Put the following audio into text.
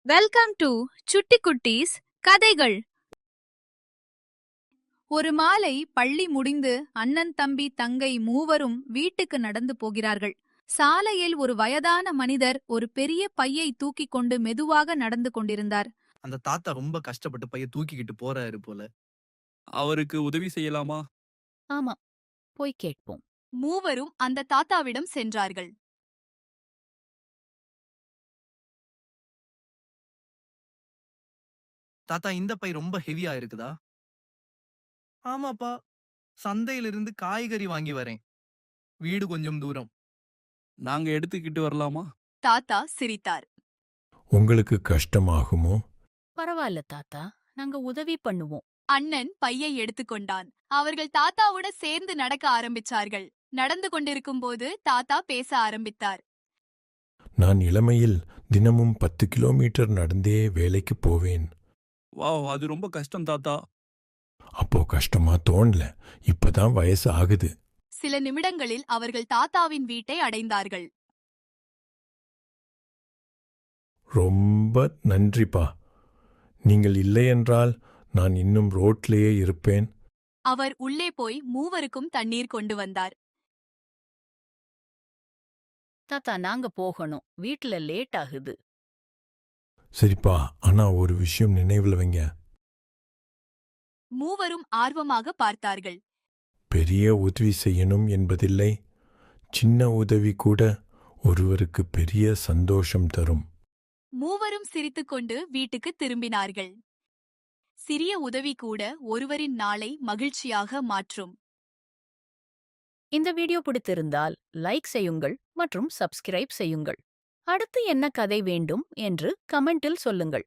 Welcome to சுட்டி குட்டீஸ் கதைகள். ஒரு மாலை பள்ளி முடிந்து அண்ணன் தம்பி தங்கை மூவரும் வீட்டுக்கு நடந்து போகிறார்கள். சாலையில் ஒரு வயதான மனிதர் ஒரு பெரிய பையை தூக்கிக் கொண்டு மெதுவாக நடந்து கொண்டிருந்தார். அந்த தாத்தா ரொம்ப கஷ்டப்பட்டு பைய தூக்கிக்கிட்டு போறாரு போல. அவருக்கு உதவி செய்யலாமா? ஆமா, போய் கேட்போம். மூவரும் அந்த தாத்தாவிடம் சென்றார்கள். தாத்தா, இந்த பை ரொம்ப ஹெவியா இருக்குதா? ஆமாப்பா, சந்தையிலிருந்து காய்கறி வாங்கி வரேன். வீடு கொஞ்சம் தூரம். நாங்க எடுத்துக்கிட்டு வரலாமா? தாத்தா சிரித்தார். உங்களுக்கு கஷ்டமாகுமோ? பரவாயில்ல தாத்தா, நாங்க உதவி பண்ணுவோம். அண்ணன் பையை எடுத்துக்கொண்டான். அவர்கள் தாத்தாவோட சேர்ந்து நடக்க ஆரம்பிச்சார்கள். நடந்து கொண்டிருக்கும் போது தாத்தா பேச ஆரம்பித்தார். நான் இளமையில் தினமும் 10 கிலோமீட்டர் நடந்தே வேலைக்கு போவேன். வாவ், அது ரொம்ப கஷ்டம் தாத்தா. அப்போ கஷ்டமா தோணல. இப்பதான் வயசு ஆகுது. சில நிமிடங்களில் அவர்கள் தாத்தாவின் வீட்டை அடைந்தார்கள். ரொம்ப நன்றிப்பா. நீங்கள் இல்லையென்றால் நான் இன்னும் ரோட்லேயே இருப்பேன். அவர் உள்ளே போய் மூவருக்கும் தண்ணீர் கொண்டு வந்தார். தாத்தா, நாங்க போகணும். வீட்ல லேட் ஆகுது. சரிப்பா, ஆனா ஒரு விஷயம் நினைவில் வைங்க. மூவரும் ஆர்வமாக பார்த்தார்கள். பெரிய உதவி செய்யணும் என்பதில்லை. சின்ன உதவி கூட ஒருவருக்கு பெரிய சந்தோஷம் தரும். மூவரும் சிரித்துக்கொண்டு வீட்டுக்கு திரும்பினார்கள். சிறிய உதவி கூட ஒருவரின் நாளை மகிழ்ச்சியாக மாற்றும். இந்த வீடியோ பிடித்திருந்தால் லைக் செய்யுங்கள் மற்றும் சப்ஸ்கிரைப் செய்யுங்கள். அடுத்து என்ன கதை வேண்டும் என்று கமெண்டில் சொல்லுங்கள்.